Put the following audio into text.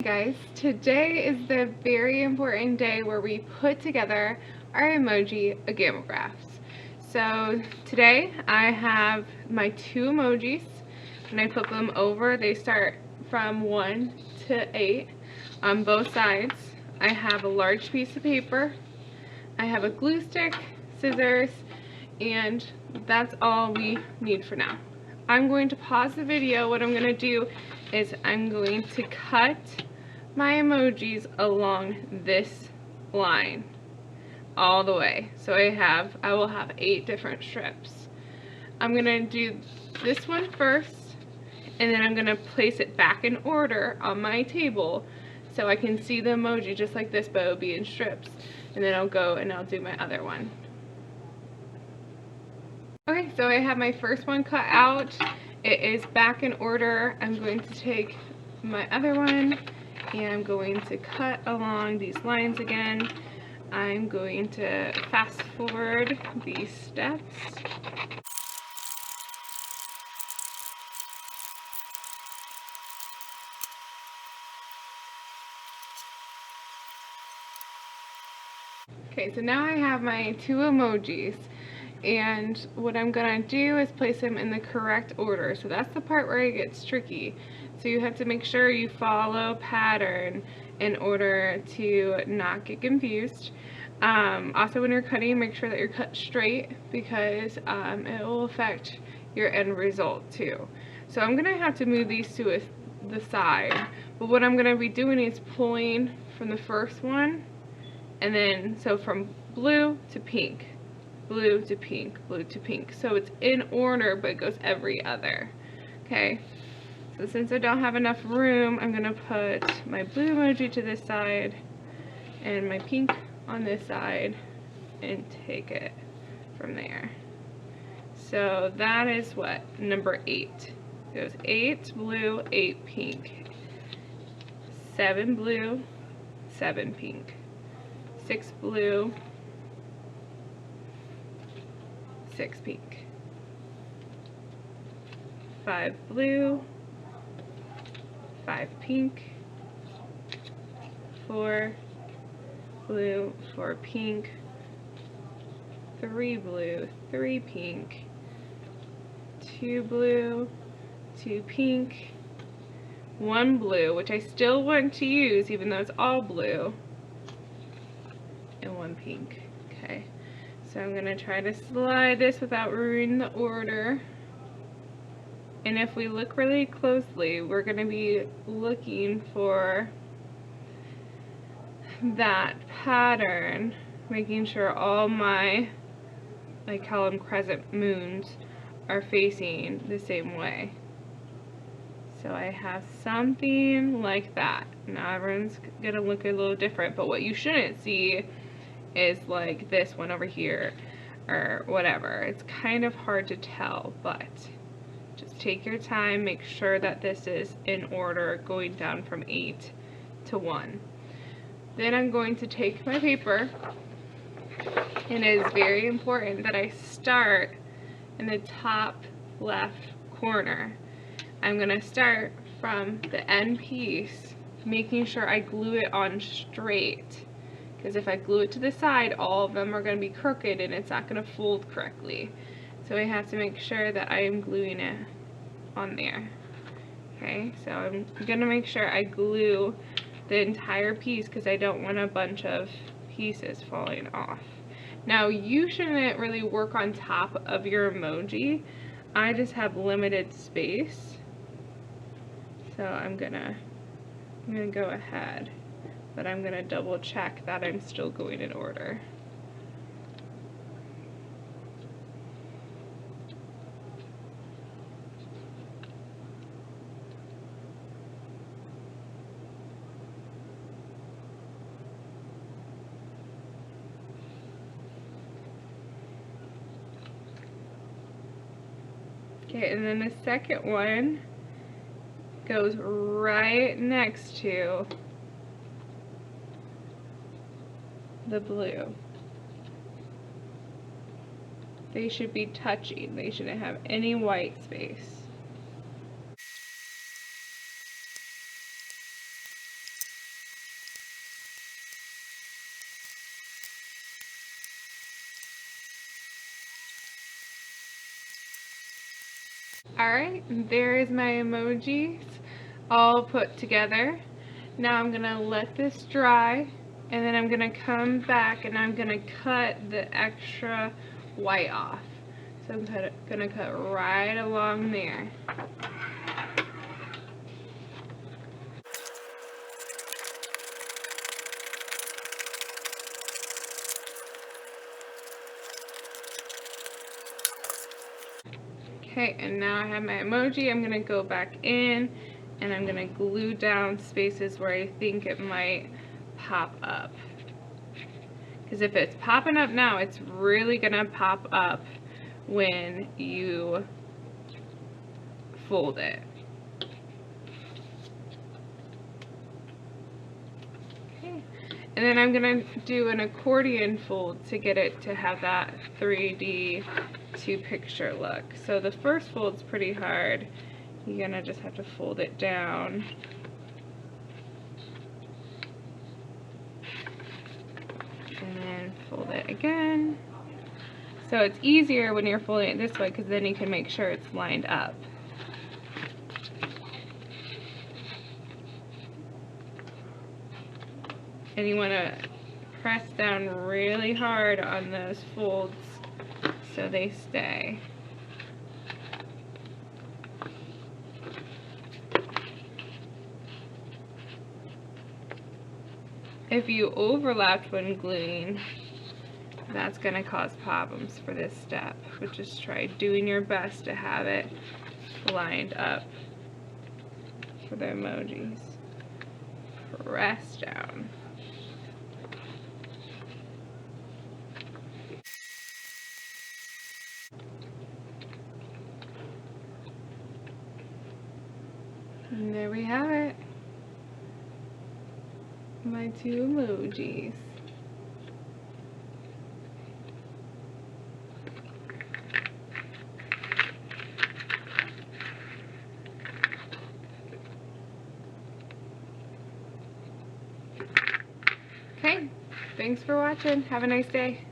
Guys, today is the very important day where we put together our emoji Agamographs. So today I have my two emojis. When I flip them over, they start from 1 to 8 on both sides. I have a large piece of paper, I have a glue stick, scissors, and that's all we need for now. I'm going to pause the video. What I'm going to do is I'm going to cut my emojis along this line all the way. So I will have 8 different strips. I'm going to do this one first, and then I'm going to place it back in order on my table so I can see the emoji just like this, but it'll be in strips. And then I'll go and I'll do my other one. Okay, so I have my first one cut out. It is back in order. I'm going to take my other one and I'm going to cut along these lines again. I'm going to fast forward these steps. Okay, so now I have my two emojis, and what I'm gonna do is place them in the correct order. So that's the part where it gets tricky. So you have to make sure you follow pattern in order to not get confused. Also, when you're cutting, make sure that you're cut straight because it will affect your end result too. So I'm gonna have to move these to the side, but what I'm gonna be doing is pulling from the first one, and then so from blue to pink, blue to pink, blue to pink. So it's in order, but it goes every other. Okay, so since I don't have enough room, I'm gonna put my blue emoji to this side and my pink on this side and take it from there. So that is what number 8. It goes 8 blue, 8 pink, 7 blue, 7 pink, 6 blue, 6 pink, 5 blue, 5 pink, 4 blue, 4 pink, 3 blue, 3 pink, 2 blue, 2 pink, 1 blue, which I still want to use even though it's all blue, and 1 pink. Okay, so I'm going to try to slide this without ruining the order. And if we look really closely, we're going to be looking for that pattern, making sure all my, I call them crescent moons, are facing the same way. So I have something like that. Now everyone's going to look a little different, but what you shouldn't see is like this one over here or whatever. It's kind of hard to tell, but just take your time, make sure that this is in order, going down from 8 to 1. Then I'm going to take my paper, and it is very important that I start in the top left corner. I'm going to start from the end piece, making sure I glue it on straight, because if I glue it to the side, all of them are going to be crooked and it's not going to fold correctly. So I have to make sure that I am gluing it on there. Okay, so I'm going to make sure I glue the entire piece because I don't want a bunch of pieces falling off. Now you shouldn't really work on top of your emoji. I just have limited space, so I'm gonna go ahead, but I'm gonna double check that I'm still going in order. Okay, and then the second one goes right next to the blue. They should be touching. They shouldn't have any white space. Alright, there is my emojis all put together. Now I'm going to let this dry, and then I'm going to come back and I'm going to cut the extra white off. So I'm going to cut right along there. Okay, and now I have my emoji. I'm going to go back in and I'm going to glue down spaces where I think it might pop up. Because if it's popping up now, it's really going to pop up when you fold it. Okay. And then I'm going to do an accordion fold to get it to have that 3D to picture look. So the first fold's pretty hard. You're going to just have to fold it down. And then fold it again. So it's easier when you're folding it this way because then you can make sure it's lined up. And you want to press down really hard on those folds so they stay. If you overlapped when gluing, that's going to cause problems for this step. But just try doing your best to have it lined up for the emojis. Press down. And there we have it. My two emojis. Okay, thanks for watching. Have a nice day.